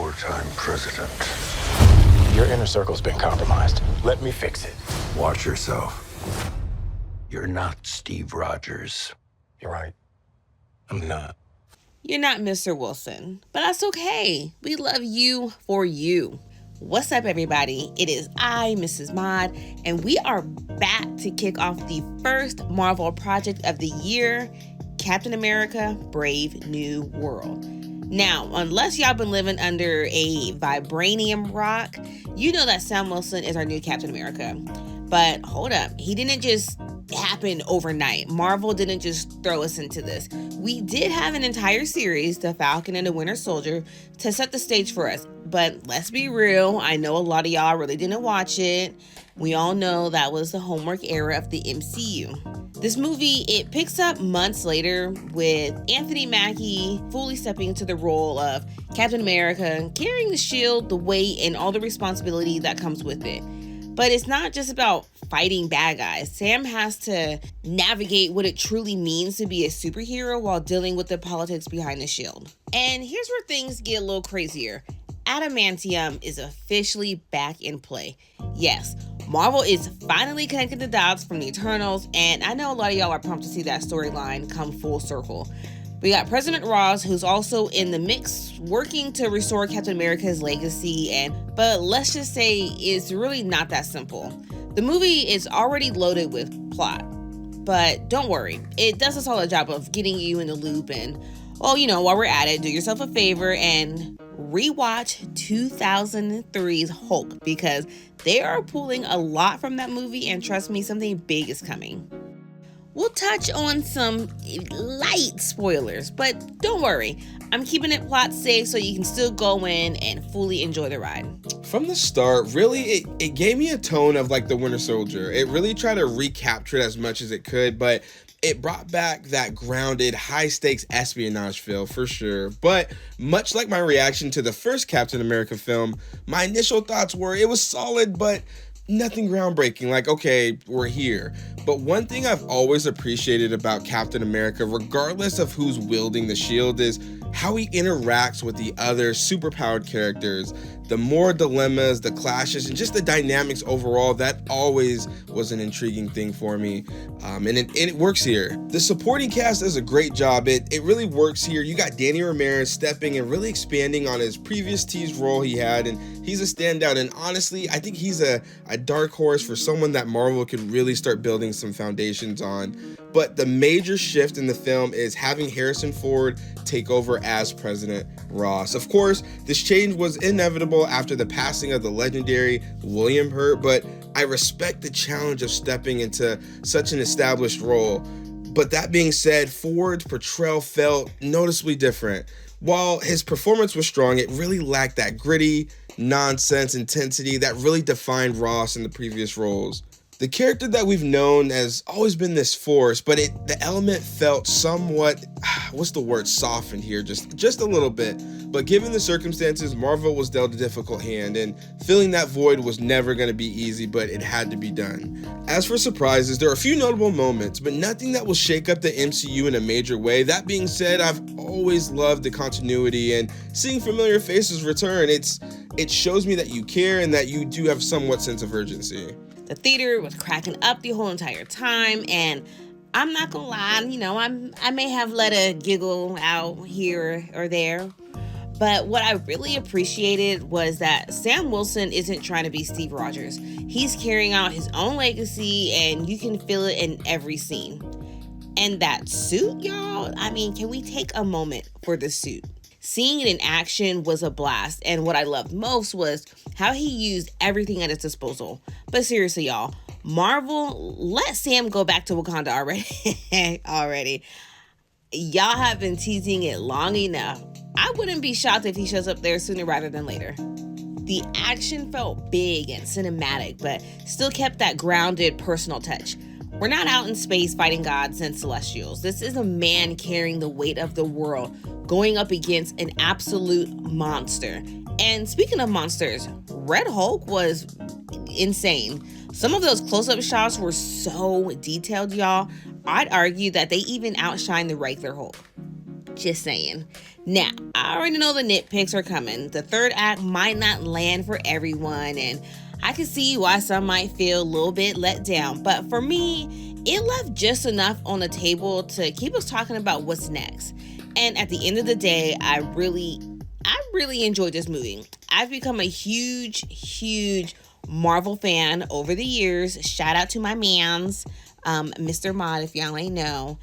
wartime president. Your inner circle's been compromised. Let me fix it. Watch yourself. You're not Steve Rogers. You're right. I'm not. You're not Mr. Wilson, but that's okay. We love you for you. What's up, everybody? It is I, Mrs. Mod, and we are back to kick off the first Marvel project of the year, Captain America: Brave New World. Now, unless y'all been living under a vibranium rock, you know that Sam Wilson is our new Captain America. But hold up, he didn't just happen overnight. Marvel didn't just throw us into this. We did have an entire series, The Falcon and the Winter Soldier, to set the stage for us. But let's be real, I know a lot of y'all really didn't watch it. We all know that was the homework era of the MCU. This movie, it picks up months later with Anthony Mackie fully stepping into the role of Captain America, carrying the shield, the weight, and all the responsibility that comes with it. But it's not just about fighting bad guys. Sam has to navigate what it truly means to be a superhero while dealing with the politics behind the shield. And here's where things get a little crazier. Adamantium is officially back in play. Yes, Marvel is finally connecting the dots from the Eternals, and I know a lot of y'all are pumped to see that storyline come full circle. We got President Ross, who's also in the mix, working to restore Captain America's legacy, but let's just say it's really not that simple. The movie is already loaded with plot, but don't worry, it does a solid job of getting you in the loop. And, well, you know, while we're at it, do yourself a favor and rewatch 2003's Hulk, because they are pulling a lot from that movie, and trust me, something big is coming. We'll touch on some light spoilers, but don't worry, I'm keeping it plot safe so you can still go in and fully enjoy the ride. From the start, really, it gave me a tone of like the Winter Soldier. It really tried to recapture it as much as it could, but it brought back that grounded, high-stakes espionage feel for sure. But much like my reaction to the first Captain America film, my initial thoughts were it was solid, but nothing groundbreaking. Like, okay, we're here. But one thing I've always appreciated about Captain America, regardless of who's wielding the shield, is how he interacts with the other superpowered characters. The more dilemmas, the clashes, and just the dynamics overall, that always was an intriguing thing for me. And it works here. The supporting cast does a great job. It really works here. You got Danny Ramirez stepping and really expanding on his previous tease role he had, and he's a standout. And honestly, I think he's a dark horse for someone that Marvel could really start building some foundations on. But the major shift in the film is having Harrison Ford take over as President Ross. Of course, this change was inevitable after the passing of the legendary William Hurt, but I respect the challenge of stepping into such an established role. But that being said, Ford's portrayal felt noticeably different. While his performance was strong, it really lacked that gritty, nonsense intensity that really defined Ross in the previous roles. The character that we've known has always been this force, but the element felt somewhat, softened here, just a little bit. But given the circumstances, Marvel was dealt a difficult hand, and filling that void was never going to be easy, but it had to be done. As for surprises, there are a few notable moments, but nothing that will shake up the MCU in a major way. That being said, I've always loved the continuity, and seeing familiar faces return, it shows me that you care and that you do have somewhat sense of urgency. The theater was cracking up the whole entire time, and I'm not gonna lie, you know, I may have let a giggle out here or there, but what I really appreciated was that Sam Wilson isn't trying to be Steve Rogers. He's carrying out his own legacy, and you can feel it in every scene. And that suit, y'all, I mean, can we take a moment for the suit? Seeing it in action was a blast, and what I loved most was how he used everything at his disposal. But seriously, y'all, Marvel, let Sam go back to Wakanda already. Y'all have been teasing it long enough. I wouldn't be shocked if he shows up there sooner rather than later. The action felt big and cinematic, but still kept that grounded personal touch. We're not out in space fighting gods and celestials. This is a man carrying the weight of the world, going up against an absolute monster. And speaking of monsters, Red Hulk was insane. Some of those close-up shots were so detailed, y'all. I'd argue that they even outshined the regular Hulk. Just saying. Now, I already know the nitpicks are coming. The third act might not land for everyone, and I can see why some might feel a little bit let down. But for me, it left just enough on the table to keep us talking about what's next. And at the end of the day, I really enjoyed this movie. I've become a huge Marvel fan over the years. Shout out to my mans, Mr. Mod, if y'all ain't know.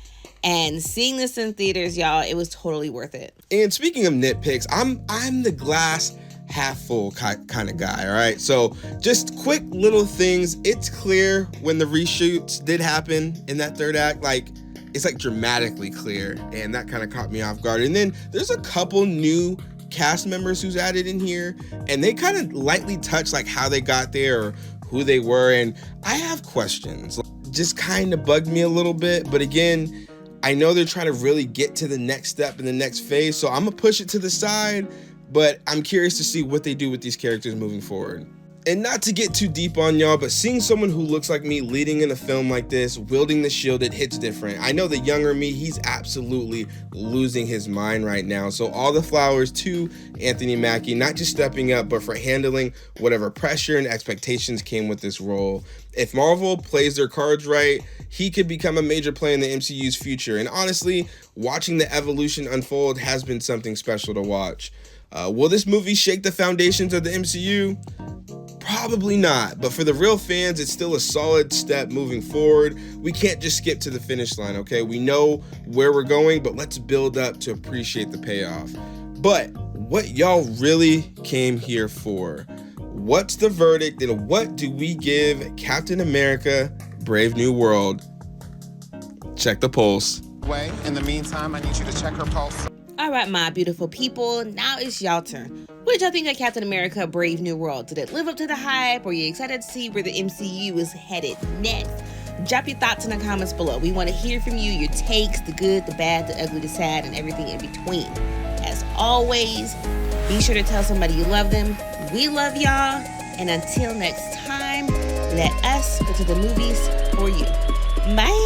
And seeing this in theaters, y'all, it was totally worth it. And speaking of nitpicks, I'm the glass half full kind of guy, all right? So just quick little things. It's clear when the reshoots did happen in that third act, like it's like dramatically clear, and that kind of caught me off guard. And then there's a couple new cast members who's added in here, and they kind of lightly touch like how they got there or who they were, and I have questions. Just kind of bugged me a little bit, but again, I know they're trying to really get to the next step in the next phase, so I'm gonna push it to the side, but I'm curious to see what they do with these characters moving forward. And not to get too deep on y'all, but seeing someone who looks like me leading in a film like this, wielding the shield, it hits different. I know the younger me, he's absolutely losing his mind right now. So all the flowers to Anthony Mackie, not just stepping up, but for handling whatever pressure and expectations came with this role. If Marvel plays their cards right, he could become a major player in the MCU's future. And honestly, watching the evolution unfold has been something special to watch. Will this movie shake the foundations of the MCU? Probably not, but for the real fans, it's still a solid step moving forward. We can't just skip to the finish line, okay? We know where we're going, but let's build up to appreciate the payoff. But what y'all really came here for? What's the verdict, and what do we give Captain America: Brave New World? Check the pulse. In the meantime, I need you to check her pulse. All right, my beautiful people, now it's y'all turn. What did y'all think of Captain America: Brave New World? Did it live up to the hype? Were you excited to see where the MCU is headed next? Drop your thoughts in the comments below. We want to hear from you, your takes, the good, the bad, the ugly, the sad, and everything in between. As always, be sure to tell somebody you love them. We love y'all, and until next time, let us go to the movies for you. Bye.